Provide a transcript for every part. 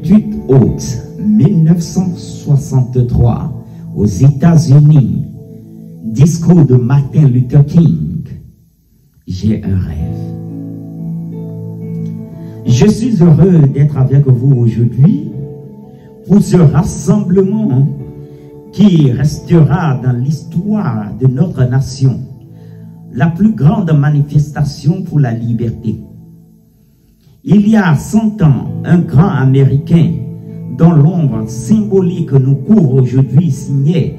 28 août 1963, aux États-Unis, discours de Martin Luther King. J'ai un rêve. Je suis heureux d'être avec vous aujourd'hui pour ce rassemblement qui restera dans l'histoire de notre nation, la plus grande manifestation pour la liberté. Il y a 100 ans, un grand Américain dont l'ombre symbolique nous couvre aujourd'hui signait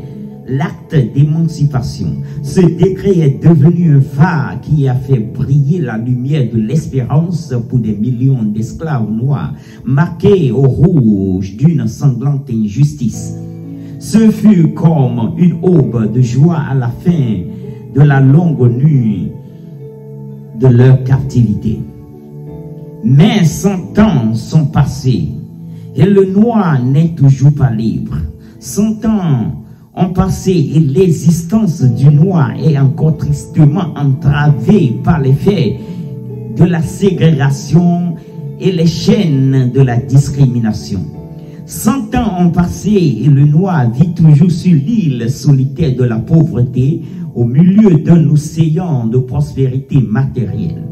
l'acte d'émancipation. Ce décret est devenu un phare qui a fait briller la lumière de l'espérance pour des millions d'esclaves noirs, marqués au rouge d'une sanglante injustice. Ce fut comme une aube de joie à la fin de la longue nuit de leur captivité. Mais 100 ans sont passés et le noir n'est toujours pas libre. 100 ans ont passé et l'existence du noir est encore tristement entravée par les faits de la ségrégation et les chaînes de la discrimination. 100 ans ont passé et le noir vit toujours sur l'île solitaire de la pauvreté au milieu d'un océan de prospérité matérielle.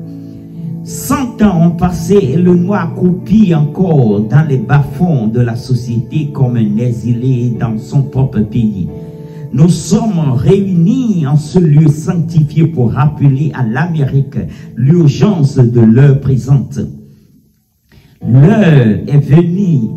100 ans ont passé et le noir croupit encore dans les bas-fonds de la société comme un exilé dans son propre pays. Nous sommes réunis en ce lieu sanctifié pour rappeler à l'Amérique l'urgence de l'heure présente. L'heure est venue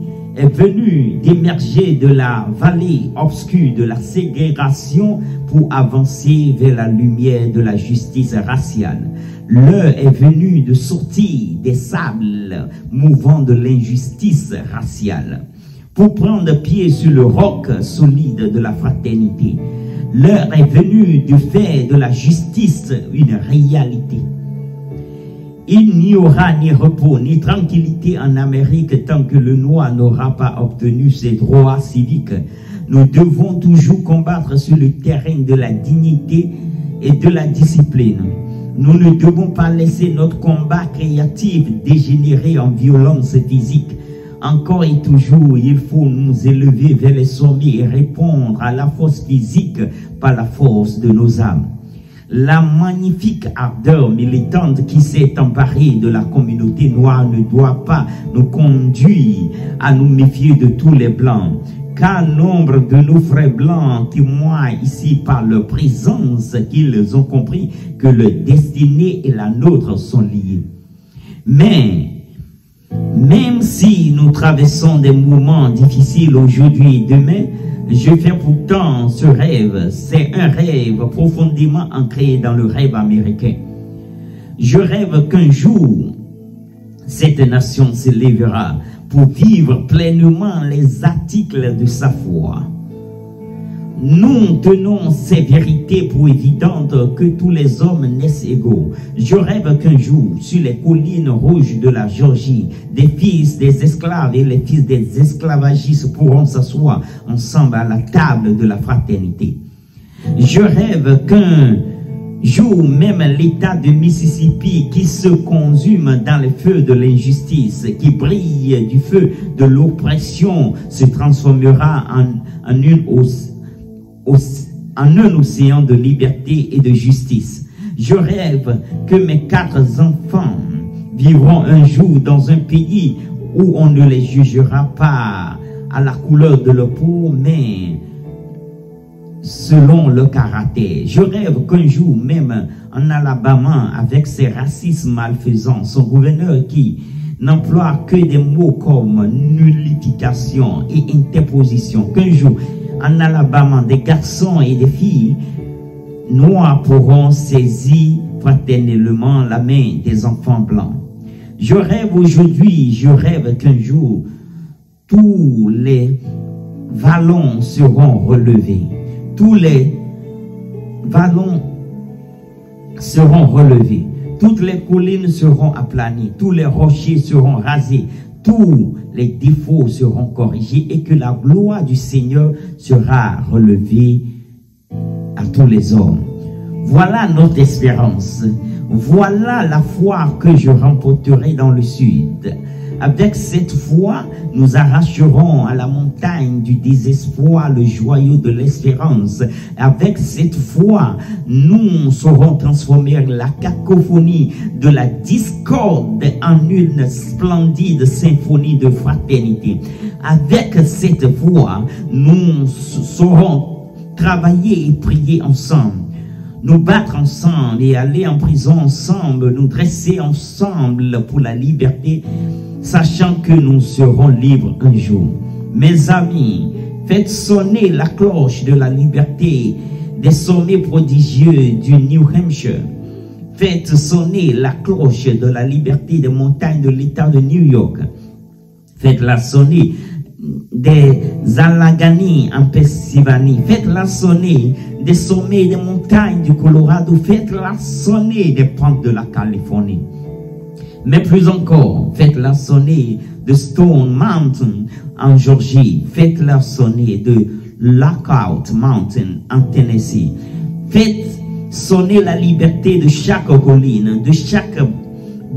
d'émerger de la vallée obscure de la ségrégation pour avancer vers la lumière de la justice raciale. L'heure est venue de sortir des sables mouvants de l'injustice raciale pour prendre pied sur le roc solide de la fraternité. L'heure est venue de faire de la justice une réalité. Il n'y aura ni repos ni tranquillité en Amérique tant que le noir n'aura pas obtenu ses droits civiques. Nous devons toujours combattre sur le terrain de la dignité et de la discipline. Nous ne devons pas laisser notre combat créatif dégénérer en violence physique. Encore et toujours, il faut nous élever vers les sommets et répondre à la force physique par la force de nos âmes. La magnifique ardeur militante qui s'est emparée de la communauté noire ne doit pas nous conduire à nous méfier de tous les blancs, car nombre de nos frères blancs témoignent ici par leur présence qu'ils ont compris que leur destinée et la nôtre sont liées. Mais même si nous traversons des moments difficiles aujourd'hui et demain, je fais pourtant ce rêve. C'est un rêve profondément ancré dans le rêve américain. Je rêve qu'un jour, cette nation se lèvera pour vivre pleinement les articles de sa foi. Nous tenons ces vérités pour évidentes que tous les hommes naissent égaux. Je rêve qu'un jour, sur les collines rouges de la Géorgie, des fils des esclaves et les fils des esclavagistes pourront s'asseoir ensemble à la table de la fraternité. Je rêve qu'un jour, même l'État de Mississippi qui se consume dans le feu de l'injustice, qui brille du feu de l'oppression, se transformera en un océan de liberté et de justice. Je rêve que mes 4 enfants vivront un jour dans un pays où on ne les jugera pas à la couleur de leur peau, mais selon leur caractère. Je rêve qu'un jour, même en Alabama, avec ses racismes malfaisants, son gouverneur qui n'emploie que des mots comme nullification et interposition, qu'un jour, en Alabama, des garçons et des filles noirs pourront saisir fraternellement la main des enfants blancs. Je rêve aujourd'hui, je rêve qu'un jour, tous les vallons seront relevés. Tous les vallons seront relevés. Toutes les collines seront aplanies. Tous les rochers seront rasés. Tous les défauts seront corrigés et que la gloire du Seigneur sera relevée à tous les hommes. Voilà notre espérance. Voilà la foi que je remporterai dans le sud. Avec cette foi, nous arracherons à la montagne du désespoir le joyau de l'espérance. Avec cette foi, nous saurons transformer la cacophonie de la discorde en une splendide symphonie de fraternité. Avec cette foi, nous saurons travailler et prier ensemble, nous battre ensemble et aller en prison ensemble, nous dresser ensemble pour la liberté, sachant que nous serons libres un jour. Mes amis, faites sonner la cloche de la liberté des sommets prodigieux du New Hampshire. Faites sonner la cloche de la liberté des montagnes de l'État de New York. Faites-la sonner des Allegheny en Pennsylvanie. Faites-la sonner des sommets des montagnes du Colorado. Faites-la sonner des pentes de la Californie. Mais plus encore, faites-la sonner de Stone Mountain en Georgie. Faites-la sonner de Lookout Mountain en Tennessee. Faites sonner la liberté de chaque colline, de chaque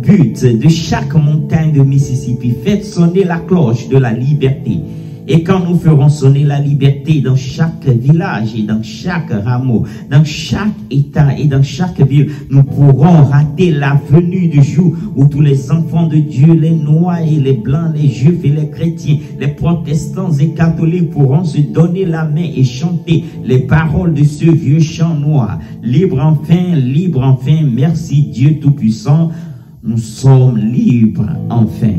butte, de chaque montagne de Mississippi. Faites sonner la cloche de la liberté. Et quand nous ferons sonner la liberté dans chaque village et dans chaque rameau, dans chaque État et dans chaque ville, nous pourrons rater la venue du jour où tous les enfants de Dieu, les noirs et les blancs, les juifs et les chrétiens, les protestants et catholiques pourront se donner la main et chanter les paroles de ce vieux chant noir. Libre enfin, merci Dieu Tout-Puissant, nous sommes libres enfin.